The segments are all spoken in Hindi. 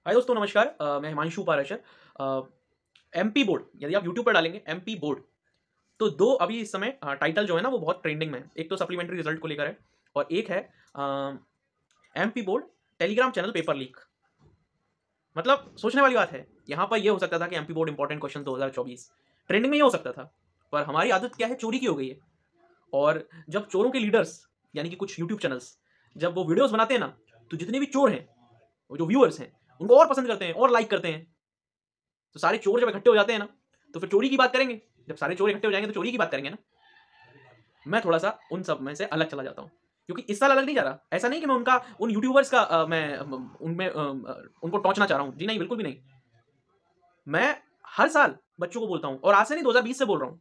हाय दोस्तों, नमस्कार। मैं हिमांशु पाराशर। एमपी बोर्ड, यदि आप यूट्यूब पर डालेंगे एमपी बोर्ड, तो दो अभी इस समय टाइटल जो है ना वो बहुत ट्रेंडिंग में है। एक तो सप्लीमेंट्री रिजल्ट को लेकर है और एक है MP board Telegram channel paper leak. मतलब सोचने वाली बात है। यहाँ पर ये हो सकता था कि MP board important question 2024 trending में ये हो सकता था, पर हमारी आदत क्या है, चोरी की हो गई है। और जब चोरों के लीडर्स यानी कि कुछ यूट्यूब चैनल्स जब वो वीडियोस बनाते हैं ना, तो जितने भी चोर हैं, वो जो व्यूअर्स हैं, उनको और पसंद करते हैं और लाइक करते हैं। तो सारे चोर जब इकट्ठे हो जाते हैं ना, तो फिर चोरी की बात करेंगे। जब सारे चोर इकट्ठे हो जाएंगे तो चोरी की बात करेंगे ना। मैं थोड़ा सा उन सब में से अलग चला जाता हूँ, क्योंकि इस साल अलग नहीं जा रहा। ऐसा नहीं कि मैं उनका उन यूट्यूबर्स का उनमें उनको टॉर्चना चाह रहा हूँ। जी नहीं, बिल्कुल भी नहीं। मैं हर साल बच्चों को बोलता हूँ, और आज से नहीं, 2020 से बोल रहा हूँ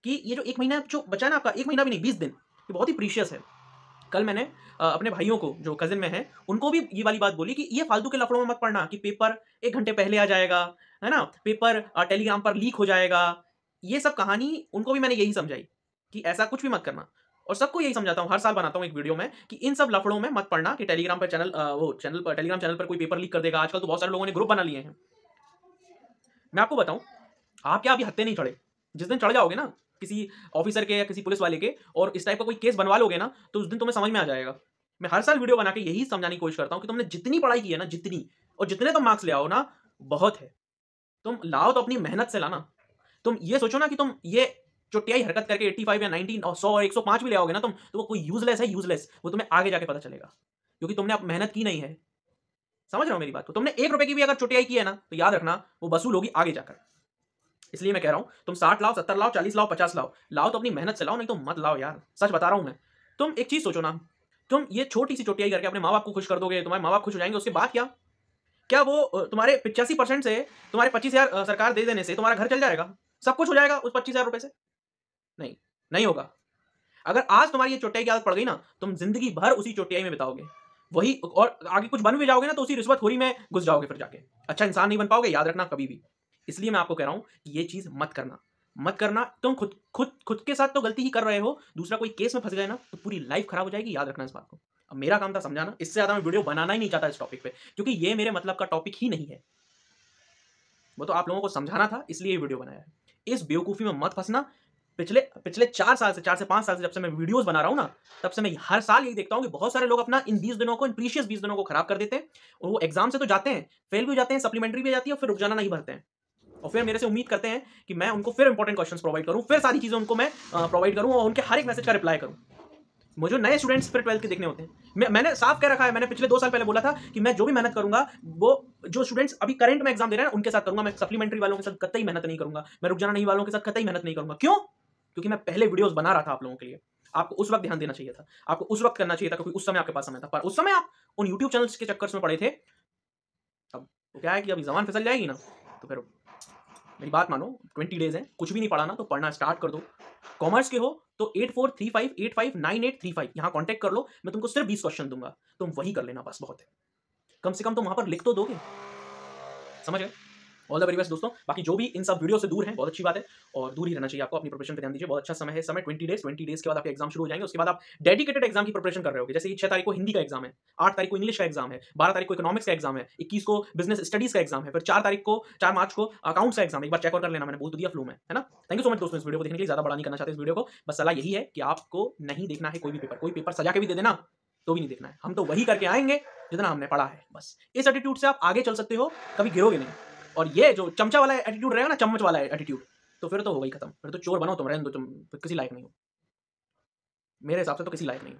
कि ये जो एक महीना जो बचा है ना आपका, एक महीना भी नहीं, 20 दिन, ये बहुत ही प्रीशियस है। कल मैंने अपने भाइयों को जो कजिन में हैं, उनको भी ये वाली बात बोली कि ये फालतू के लफड़ों में मत पड़ना कि पेपर 1 घंटे पहले आ जाएगा, है ना? पेपर टेलीग्राम पर लीक हो जाएगा। ये सब कहानी उनको भी मैंने यही समझाई कि ऐसा कुछ भी मत करना। और सबको यही समझाता हूँ, हर साल बनाता हूँ एक वीडियो में कि इन सब लफड़ों में मत पड़ना कि टेलीग्राम पर वो चैनल पर टेलीग्राम चैनल पर कोई पेपर लीक कर देगा। आजकल तो बहुत सारे लोगों ने ग्रुप बना लिए हैं। मैं आपको बताऊँ, आप क्या अभी हत्थे नहीं चढ़े? जिस दिन चढ़ जाओगे ना किसी ऑफिसर के या किसी पुलिस वाले के, और इस टाइप का कोई केस बनवा लोगे ना, तो उस दिन तुम्हें समझ में आ जाएगा। मैं हर साल वीडियो बना के यही समझाने की कोशिश करता हूँ कि तुमने जितनी पढ़ाई की है ना, जितनी और जितने तुम मार्क्स ले आओ ना, बहुत है। तुम लाओ तो अपनी मेहनत से लाना। तुम ये सोचो ना कि तुम ये चुटियाई हरकत करके 85 या 19 और 100 और 105 भी ले आओगे ना तुम, तो वो कोई यूजलेस है, यूजलेस। वो तुम्हें आगे जाके पता चलेगा, क्योंकि तुमने अब मेहनत की नहीं है। समझ रहे हो मेरी बात को? तुमने 1 रुपए की भी अगर चुटियाई की है ना, तो याद रखना वो वसूल होगी आगे जाकर। इसलिए मैं कह रहा हूं, तुम 60 लाओ, 70 लाओ, 40 लाओ, 50 लाओ, लाओ तो अपनी मेहनत से लाओ, नहीं तो मत लाओ यार। सच बता रहा हूं मैं। तुम एक चीज सोचो ना, तुम ये छोटी सी चोटियाई करके अपने माँ बाप को खुश कर दोगे, तुम्हारे माँ बाप खुश हो जाएंगे, उसके बाद क्या? क्या वो तुम्हारे 85% से, तुम्हारे 25,000 सरकार दे देने से तुम्हारा घर चल जाएगा? सब कुछ हो जाएगा उस 25,000 रुपए से? नहीं, नहीं होगा। अगर आज तुम्हारी ये चोटियाई की आदत पड़ गई ना, तुम जिंदगी भर उसी चोटियाई में बिताओगे। वही, और आगे कुछ बन भी जाओगे ना, तो उसी रिश्वतखोरी में घुस जाओगे फिर जाके। अच्छा इंसान नहीं बन पाओगे, याद रखना कभी भी। इसलिए मैं आपको कह रहा हूं कि ये चीज मत करना। मत करना। तुम खुद खुद खुद के साथ तो गलती ही कर रहे हो, दूसरा कोई केस में फंस गए ना, तो पूरी लाइफ खराब हो जाएगी। याद रखना इस बात को। अब मेरा काम था समझाना, इससे ज्यादा मैं वीडियो बनाना ही नहीं चाहता इस टॉपिक पे, क्योंकि ये मेरे मतलब का टॉपिक ही नहीं है। वो तो आप लोगों को समझाना था, इसलिए ये वीडियो बनाया है। इस बेवकूफी में मत फंसना। पिछले पिछले 4 से 5 साल से जब से मैं वीडियोस बना रहा हूं ना, तब से मैं हर साल यही देखता हूं कि बहुत सारे लोग अपना इन 20 दिनों को, इन प्रीशियस 20 दिनों को खराब कर देते हैं। और वो एग्जाम से तो जाते हैं, फेल भी हो जाते हैं, सप्लीमेंट्री भी आ जाती है, और फिर रुक जाना नहीं भरते हैं। और फिर मेरे से उम्मीद करते हैं कि मैं उनको फिर इंपॉर्टेंट क्वेश्चंस प्रोवाइड करूं, फिर सारी चीजें उनको मैं प्रोवाइड करूं, और उनके हर एक मैसेज का रिप्लाई करूं। मुझे नए स्टूडेंट्स फिर 12th के देखने होते हैं। मैंने साफ कह रखा है, मैंने पिछले 2 साल पहले बोला था कि मैं जो भी मेहनत करूंगा, वो जो स्टूडेंट्स अभी करंट में एग्जाम दे रहे हैं उनके साथ करूंगा। मैं सप्लीमेंट्री वालों के साथ कतई मेहनत नहीं करूंगा, मैं रुक जाना नहीं वालों के साथ कतई मेहनत नहीं करूंगा। क्यों? क्योंकि मैं पहले वीडियोस बना रहा था आप लोगों के लिए। आपको उस वक्त ध्यान देना चाहिए था, आपको उस वक्त करना चाहिए था, क्योंकि उस समय आपके पास समय था। पर उस समय आप उन यूट्यूब चैनल्स के चक्कर में पड़े थे। अब तो क्या है कि अभी जबान फिसल जाएगी ना, तो फिर मेरी बात मानो। 20 डेज है, कुछ भी नहीं पढ़ा ना, तो पढ़ना स्टार्ट कर दो। कॉमर्स के हो तो 8435859835 यहाँ कॉन्टेक्ट कर लो। मैं तुमको सिर्फ 20 क्वेश्चन दूंगा, तुम वही कर लेना, बस बहुत है। कम से कम तुम वहां पर लिख तो दोगे। समझ गए? ऑल द वेरी बेस्ट दोस्तों। बाकी जो भी इन सब वीडियो से दूर हैं, बहुत अच्छी बात है, और दूर ही रहना चाहिए आपको। अपनी प्रिपरेशन पे ध्यान दीजिए। बहुत अच्छा समय है, समय 20 डेज के बाद आपके एग्जाम शुरू हो जाएंगे। उसके बाद आप डेडिकेटेड एग्जाम की प्रिपरेशन कर रहे होगे। जैसे कि 6 तारीख को हिंदी का एग्जाम है, 8 तारीख को इंग्लिश का एग्जाम है, 12 तारीख को इकोनॉमिक्स का एग्जाम है, 21 को बिजनेस स्टडीज का एग्जाम है, फिर 4 मार्च को अकाउंट्स का एग्जाम है। एक बार चेक और कर लेना, मैंने बोल तो दिया फ्लो में, है ना? थैंक यू सो मच दोस्तों इस वीडियो को देखने के लिए। ज्यादा बड़ा नहीं करना चाहते इस वीडियो को, बस सलाह यही है कि आपको नहीं देखना है कोई पेपर सजा के भी दे देना तो भी नहीं देखना है। हम तो वही करके आएंगे जितना हमने पढ़ा है, बस। इस एटीट्यूड से आप आगे चल सकते हो, कभी गिरोगे नहीं। और ये जो चमचा वाला एटीट्यूड रहेगा ना, चम्मच वाला एटीट्यूड, तो फिर तो हो गई खत्म। फिर तो चोर बनो, तुम रहने दो, तुम किसी लायक नहीं हो। मेरे हिसाब से तो किसी लायक नहीं हो।